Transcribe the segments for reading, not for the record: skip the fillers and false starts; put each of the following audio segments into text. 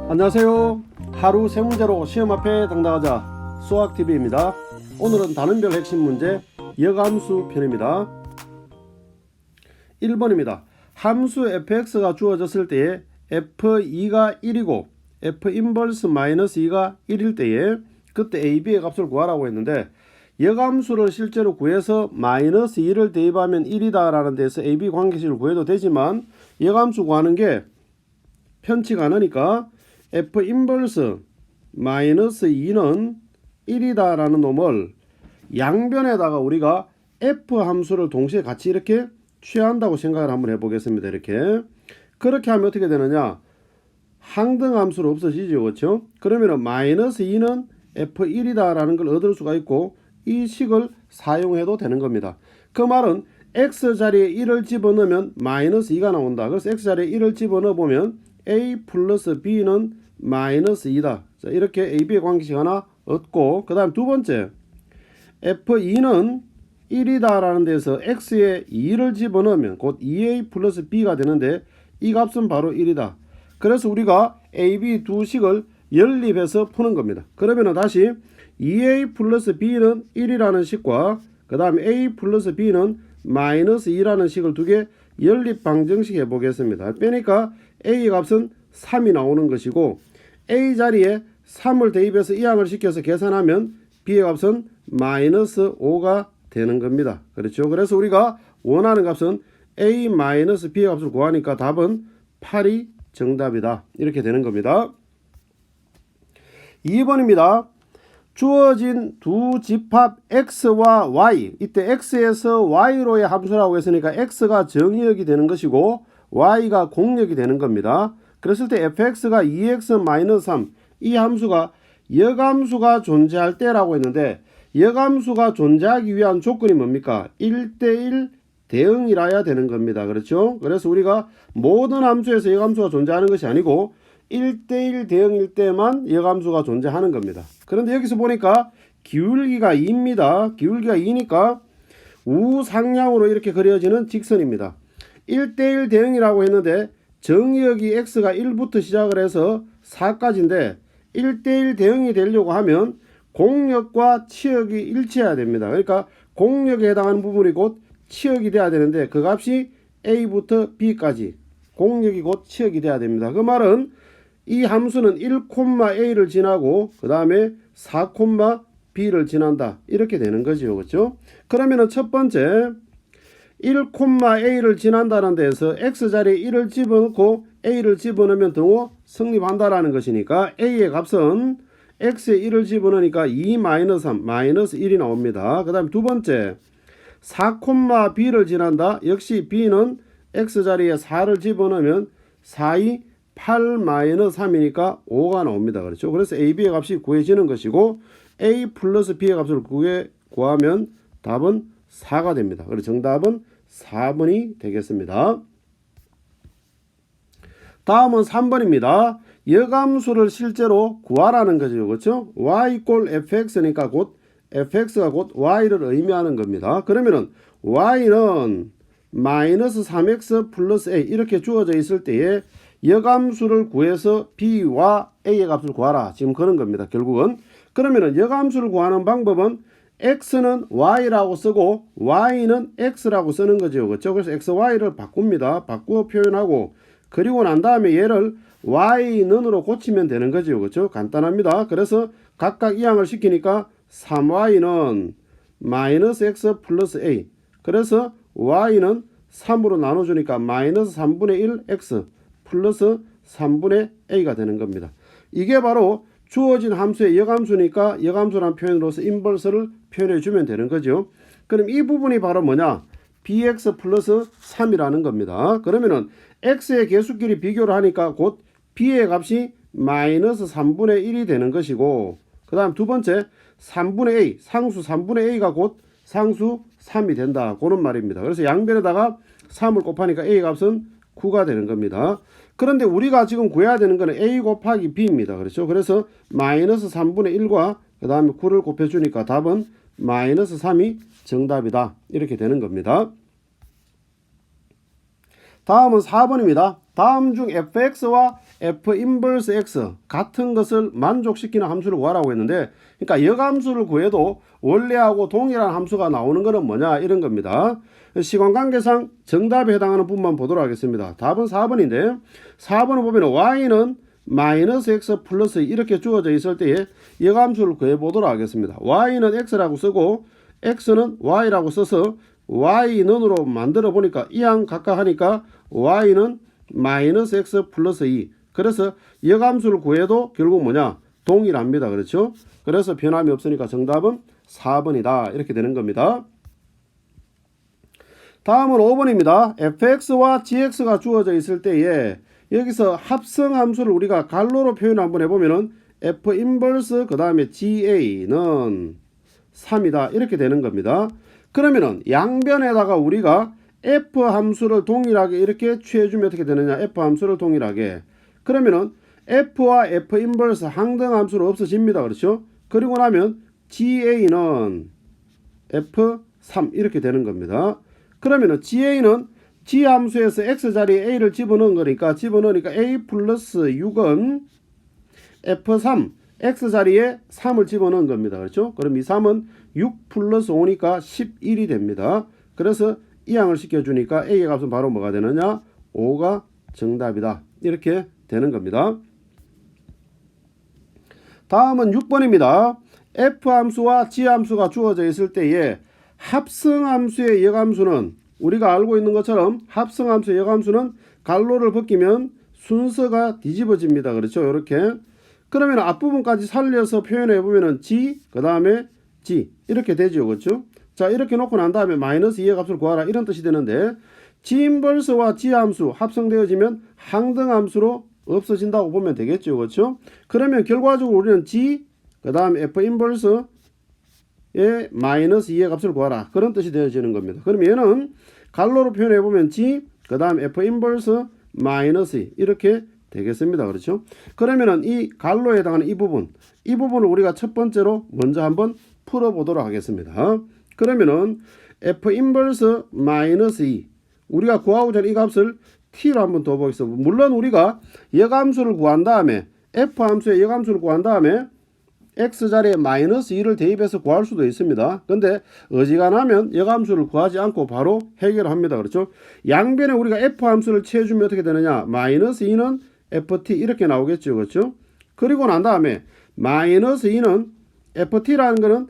안녕하세요. 하루 세 문제로 시험 앞에 당당하자 수학TV입니다. 오늘은 다른별 핵심 문제 역함수 편입니다. 1번입니다. 함수 fx가 주어졌을 때에 f2가 1이고 f 인버스 마이너스 2가 1일 때에 그때 a, b의 값을 구하라고 했는데 역함수를 실제로 구해서 마이너스 2를 대입하면 1이다 라는 데서 a, b 관계식을 구해도 되지만 역함수 구하는 게 편치가 않으니까 f 인버스 마이너스 2는 1이다 라는 놈을 양변에다가 우리가 f 함수를 동시에 같이 이렇게 취한다고 생각을 한번 해보겠습니다. 이렇게 그렇게 하면 어떻게 되느냐, 항등 함수로 없어지죠. 그렇죠? 그러면은 마이너스 2는 f1이다 라는 걸 얻을 수가 있고 이 식을 사용해도 되는 겁니다. 그 말은 x 자리에 1을 집어넣으면 마이너스 2가 나온다. 그래서 x 자리에 1을 집어넣어 보면 a 플러스 b는 마이너스 2다. 자, 이렇게 a, b의 관계식 하나 얻고, 그 다음 두 번째 f2는 1이다 라는 데서 x에 2를 집어넣으면 곧 2a 플러스 b가 되는데 이 값은 바로 1이다. 그래서 우리가 a, b 두 식을 연립해서 푸는 겁니다. 그러면 다시 2a 플러스 b는 1이라는 식과 그 다음에 a 플러스 b는 마이너스 2라는 식을 두 개 연립 방정식 해보겠습니다. 빼니까 a 값은 3이 나오는 것이고 a 자리에 3을 대입해서 이항을 시켜서 계산하면 b의 값은 마이너스 5가 되는 겁니다. 그렇죠? 그래서 우리가 원하는 값은 a 마이너스 b의 값을 구하니까 답은 8이 정답이다. 이렇게 되는 겁니다. 2번입니다. 주어진 두 집합 x와 y, 이때 x에서 y로의 함수라고 했으니까 x가 정의역이 되는 것이고 y가 공역이 되는 겁니다. 그랬을 때 fx가 2x-3, 이 함수가 역함수가 존재할 때라고 했는데 역함수가 존재하기 위한 조건이 뭡니까? 1대1 대응이라야 되는 겁니다. 그렇죠? 그래서 우리가 모든 함수에서 역함수가 존재하는 것이 아니고 1대1 대응일 때만 역함수가 존재하는 겁니다. 그런데 여기서 보니까 기울기가 2입니다. 기울기가 2니까 우상향으로 이렇게 그려지는 직선입니다. 1대1 대응이라고 했는데 정의역이 x가 1부터 시작을 해서 4까지인데 1대1 대응이 되려고 하면 공역과 치역이 일치해야 됩니다. 그러니까 공역에 해당하는 부분이 곧 치역이 돼야 되는데 그 값이 a부터 b까지 공역이 곧 치역이 돼야 됩니다. 그 말은 이 함수는 1,a를 지나고 그 다음에 4,b를 지난다. 이렇게 되는 거죠. 그렇죠? 그러면은 첫 번째 1,a를 지난다는 데에서 x자리에 1을 집어넣고 a를 집어넣으면 등호 성립한다라는 것이니까 a의 값은 x에 1을 집어넣으니까 2-3 마이너스 1이 나옵니다. 그 다음 두 번째 4,b를 지난다. 역시 b는 x자리에 4를 집어넣으면 4이 8-3이니까 5가 나옵니다. 그렇죠? 그래서 a, b의 값이 구해지는 것이고 a 플러스 b의 값을 구하면 답은 4가 됩니다. 그래서 정답은 4번이 되겠습니다. 다음은 3번입니다. 역함수를 실제로 구하라는 거죠. 그렇죠? y = fx니까 곧 fx가 곧 y를 의미하는 겁니다. 그러면은 y는 마이너스 3x 플러스 a 이렇게 주어져 있을 때에 역함수를 구해서 b와 a의 값을 구하라. 지금 그런 겁니다. 결국은. 그러면은 역함수를 구하는 방법은 x는 y라고 쓰고 y는 x라고 쓰는 거죠. 그렇죠? 그래서 x, y를 바꿉니다. 바꾸어 표현하고 그리고 난 다음에 얘를 y는으로 고치면 되는 거죠. 그렇죠? 간단합니다. 그래서 각각 이항을 시키니까 3y는 마이너스 x 플러스 a. 그래서 y는 3으로 나눠주니까 마이너스 3분의 1 x 플러스 3분의 a가 되는 겁니다. 이게 바로 주어진 함수의 역함수니까 역함수라는 표현으로서 인버스를 표현해 주면 되는 거죠. 그럼 이 부분이 바로 뭐냐? bx 플러스 3이라는 겁니다. 그러면은 x의 개수끼리 비교를 하니까 곧 b의 값이 마이너스 3분의 1이 되는 것이고 그 다음 두 번째 3분의 a, 상수 3분의 a가 곧 상수 3이 된다. 그런 말입니다. 그래서 양변에다가 3을 곱하니까 a 값은 9가 되는 겁니다. 그런데 우리가 지금 구해야 되는 거는 a 곱하기 b입니다. 그렇죠? 그래서 마이너스 3분의 1과 그 다음에 9를 곱해주니까 답은 마이너스 3이 정답이다. 이렇게 되는 겁니다. 다음은 4번입니다. 다음 중 fx와 f 인버스 x 같은 것을 만족시키는 함수를 구하라고 했는데, 그러니까 역함수를 구해도 원래하고 동일한 함수가 나오는 것은 뭐냐 이런 겁니다. 시간관계상 정답에 해당하는 부분만 보도록 하겠습니다. 답은 4번인데 4번을 보면 y는 마이너스 x 플러스 이렇게 주어져 있을 때에 역함수를 구해 보도록 하겠습니다. y는 x라고 쓰고 x는 y라고 써서 y는으로 만들어 보니까 이항 각각 하니까 y는 마이너스 x 플러스 2. 그래서 역함수를 구해도 결국 뭐냐 동일합니다. 그렇죠? 그래서 변함이 없으니까 정답은 4번이다 이렇게 되는 겁니다. 다음은 5번입니다. fx와 gx가 주어져 있을 때에 여기서 합성함수를 우리가 갈로로 표현 한번 해보면은 f 인버스 그 다음에 ga는 3이다 이렇게 되는 겁니다. 그러면은 양변에다가 우리가 f 함수를 동일하게 이렇게 취해주면 어떻게 되느냐, f 함수를 동일하게. 그러면은 f와 f 인버스 항등 함수로 없어집니다. 그렇죠? 그리고 나면 ga는 f3 이렇게 되는 겁니다. 그러면은 ga는 g 함수에서 x 자리에 a를 집어넣으니까 a 플러스 6은 f3 x 자리에 3을 집어넣은 겁니다. 그렇죠? 그럼 이 3은 6 플러스 5니까 11이 됩니다. 그래서 이항을 시켜주니까 a의 값은 바로 뭐가 되느냐, 5가 정답이다 이렇게 되는 겁니다. 다음은 6번입니다. f 함수와 g 함수가 주어져 있을 때에 합성함수의 역함수는 우리가 알고 있는 것처럼 합성함수의 역함수는 갈로를 벗기면 순서가 뒤집어집니다. 그렇죠? 이렇게. 그러면 앞부분까지 살려서 표현해 보면은 g 그 다음에 g 이렇게 되죠. 그렇죠? 자, 이렇게 놓고 난 다음에 마이너스 2의 값을 구하라 이런 뜻이 되는데, g 인버스와 g 함수 합성되어지면 항등 함수로 없어진다고 보면 되겠죠. 그렇죠? 그러면 결과적으로 우리는 g 그 다음에 f 인버스의 마이너스 2의 값을 구하라 그런 뜻이 되어지는 겁니다. 그럼 얘는 갈로로 표현해 보면 g 그 다음 f 인버스 마이너스 2 이렇게 되겠습니다. 그렇죠? 그러면은 이 갈로에 해당하는 이 부분을 우리가 첫 번째로 먼저 한번 풀어 보도록 하겠습니다. 그러면은 f 인버스 마이너스 2 우리가 구하고자 하는 이 값을 t로 한번 더 보겠습니다. 물론 우리가 역함수를 구한 다음에 f 함수의 역함수를 구한 다음에 x 자리에 마이너스 2를 대입해서 구할 수도 있습니다. 근데 어지간하면 역함수를 구하지 않고 바로 해결합니다. 그렇죠? 양변에 우리가 f 함수를 취해주면 어떻게 되느냐, 마이너스 2는 ft 이렇게 나오겠죠. 그렇죠? 그리고 난 다음에 마이너스 2는 ft라는 거는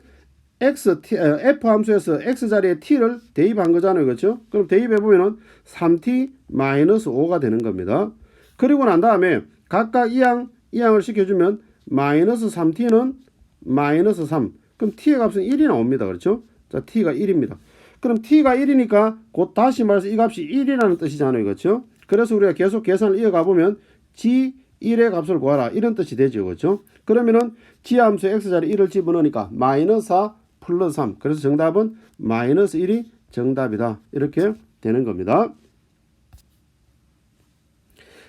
f 함수에서 x 자리에 t를 대입한 거잖아요. 그렇죠? 그럼 대입해 보면은 3t 마이너스 5가 되는 겁니다. 그리고 난 다음에 각각 이항을 시켜주면 마이너스 3t는 마이너스 3. 그럼 t의 값은 1이 나옵니다. 그렇죠? 자, t가 1입니다. 그럼 t가 1이니까 곧 다시 말해서 이 값이 1이라는 뜻이잖아요. 그렇죠? 그래서 우리가 계속 계산을 이어가 보면 g1의 값을 구하라 이런 뜻이 되죠. 그렇죠? 그러면은 g 함수에 x자리 1을 집어넣으니까 마이너스 4 플러스 3. 그래서 정답은 마이너스 1이 정답이다. 이렇게 되는 겁니다.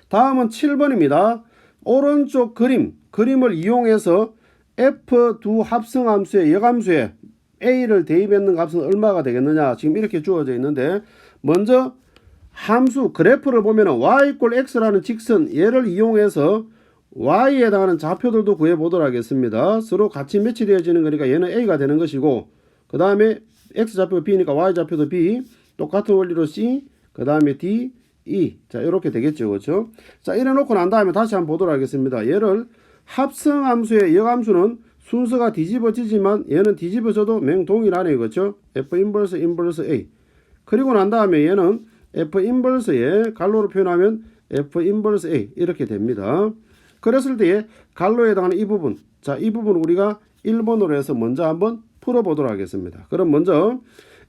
다음은 7번입니다. 오른쪽 그림을 이용해서 f2 합성함수의 역함수에 a를 대입했는 값은 얼마가 되겠느냐 지금 이렇게 주어져 있는데, 먼저 함수 그래프를 보면은 y = x라는 직선 얘를 이용해서 y에 해당하는 좌표들도 구해 보도록 하겠습니다. 서로 같이 매치되어지는 거니까 얘는 a가 되는 것이고, 그 다음에 x 좌표가 b니까 y 좌표도 b, 똑같은 원리로 c, 그 다음에 d, e. 자, 이렇게 되겠죠. 그렇죠? 자, 이래 놓고 난 다음에 다시 한번 보도록 하겠습니다. 얘를 합성함수의 역함수는 순서가 뒤집어지지만 얘는 뒤집어져도 맹동일하네요. 그렇죠? f 인버스 a. 그리고 난 다음에 얘는 f 인버스에 갈로로 표현하면 f 인버스 a 이렇게 됩니다. 그랬을 때에 갈로에 해당하는 이 부분, 자, 이 부분 우리가 1번으로 해서 먼저 한번 풀어보도록 하겠습니다. 그럼 먼저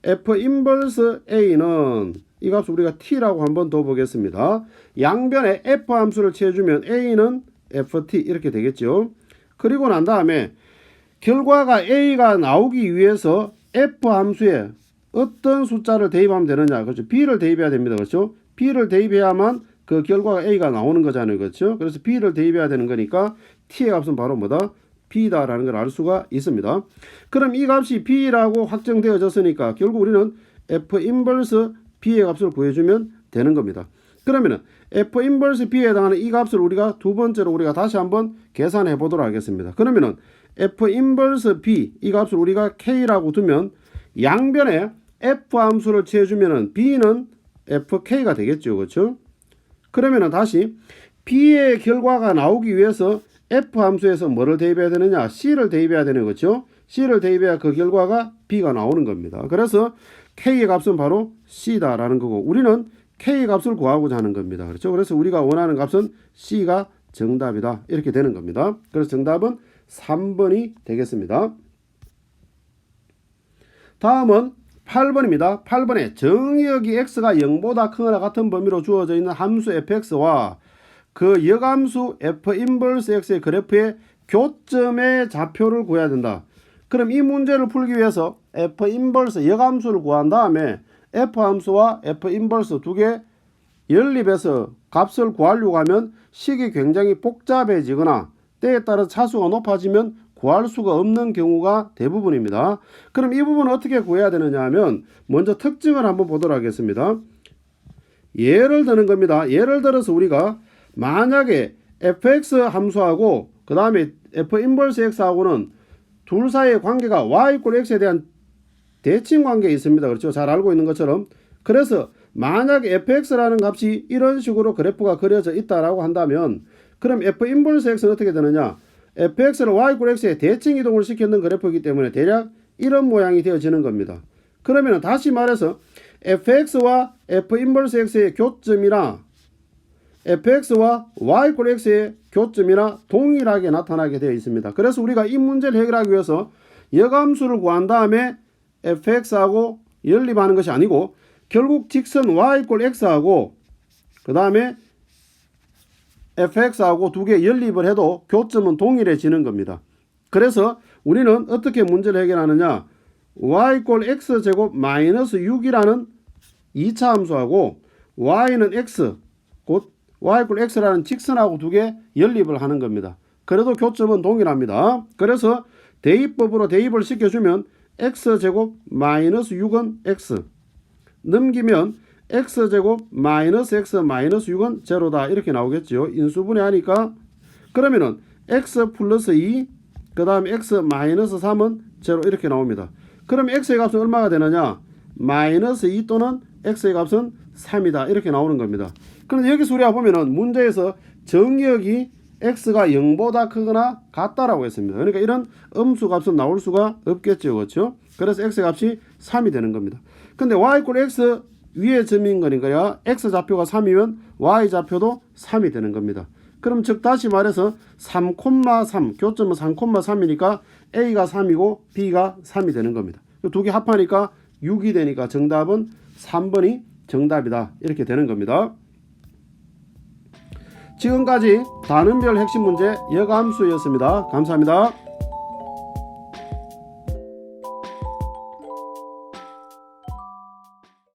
f 인버스 a는 이 값을 우리가 t라고 한번 더 보겠습니다. 양변에 f 함수를 취해주면 a는 ft 이렇게 되겠죠. 그리고 난 다음에 결과가 a가 나오기 위해서 f 함수에 어떤 숫자를 대입하면 되느냐, 그렇죠? b를 대입해야 됩니다. 그렇죠? b를 대입해야만 그 결과가 a가 나오는 거잖아요. 그렇죠? 그래서 b를 대입해야 되는 거니까 t의 값은 바로 뭐다? b다라는 걸 알 수가 있습니다. 그럼 이 값이 b라고 확정되어졌으니까 결국 우리는 f 인버스 b의 값을 구해주면 되는 겁니다. 그러면은 f 인버스 b에 해당하는 이 값을 우리가 두 번째로 우리가 다시 한번 계산해 보도록 하겠습니다. 그러면은 f 인버스 b 이 값을 우리가 k라고 두면 양변에 f 함수를 취해주면은 b는 fk가 되겠죠. 그렇죠? 그러면은 다시 b의 결과가 나오기 위해서 f 함수에서 뭐를 대입해야 되느냐? c를 대입해야 되는 거죠. c를 대입해야 그 결과가 b가 나오는 겁니다. 그래서 k의 값은 바로 c다라는 거고 우리는 k의 값을 구하고자 하는 겁니다. 그렇죠? 그래서 우리가 원하는 값은 c가 정답이다. 이렇게 되는 겁니다. 그래서 정답은 3번이 되겠습니다. 다음은 8번입니다. 8번에 정의역이 x가 0보다 크거나 같은 범위로 주어져 있는 함수 fx와 그 역함수 f 인버스 x의 그래프의 교점의 좌표를 구해야 된다. 그럼 이 문제를 풀기 위해서 f 인버스 역함수를 구한 다음에 f 함수와 f 인버스 두 개 연립해서 값을 구하려고 하면 식이 굉장히 복잡해지거나 때에 따라 차수가 높아지면 구할 수가 없는 경우가 대부분입니다. 그럼 이 부분은 어떻게 구해야 되느냐 하면 먼저 특징을 한번 보도록 하겠습니다. 예를 드는 겁니다. 예를 들어서 우리가 만약에 fx 함수하고 그 다음에 f 인버스 x하고는 둘 사이의 관계가 y = x에 대한 대칭 관계에 있습니다. 그렇죠? 잘 알고 있는 것처럼. 그래서 만약에 fx라는 값이 이런 식으로 그래프가 그려져 있다라고 한다면 그럼 f 인버스 x는 어떻게 되느냐? fx를 y = x에 대칭 이동을 시켰는 그래프이기 때문에 대략 이런 모양이 되어지는 겁니다. 그러면 다시 말해서 fx와 f 인버스 x의 교점이나 fx와 y = x의 교점이나 동일하게 나타나게 되어 있습니다. 그래서 우리가 이 문제를 해결하기 위해서 역함수를 구한 다음에 fx하고 연립하는 것이 아니고 결국 직선 y = x하고 그 다음에 fx하고 두 개 연립을 해도 교점은 동일해지는 겁니다. 그래서 우리는 어떻게 문제를 해결하느냐? y = x제곱 마이너스 6이라는 2차 함수하고 y는 x 곧 y = x라는 직선하고 두 개 연립을 하는 겁니다. 그래도 교점은 동일합니다. 그래서 대입법으로 대입을 시켜주면 x제곱 마이너스 6은 x 넘기면 x제곱 마이너스 x 마이너스 6은 제로다 이렇게 나오겠죠. 인수분해하니까 그러면은 x 플러스 2 그 다음에 x 마이너스 3은 제로 이렇게 나옵니다. 그럼 x의 값은 얼마가 되느냐? 마이너스 2 또는 x의 값은 3이다 이렇게 나오는 겁니다. 그런데 여기서 우리가 보면은 문제에서 정의역이 x가 0보다 크거나 같다라고 했습니다. 그러니까 이런 음수 값은 나올 수가 없겠죠. 그렇죠? 그래서 x의 값이 3이 되는 겁니다. 근데 y = x 위의 점인 거니까요. x 좌표가 3이면 y 좌표도 3이 되는 겁니다. 그럼 즉 다시 말해서 3,3 교점은 3,3이니까 a가 3이고 b가 3이 되는 겁니다. 두 개 합하니까 6이 되니까 정답은 3번이 정답이다 이렇게 되는 겁니다. 지금까지 단원별 핵심 문제 역함수였습니다. 감사합니다.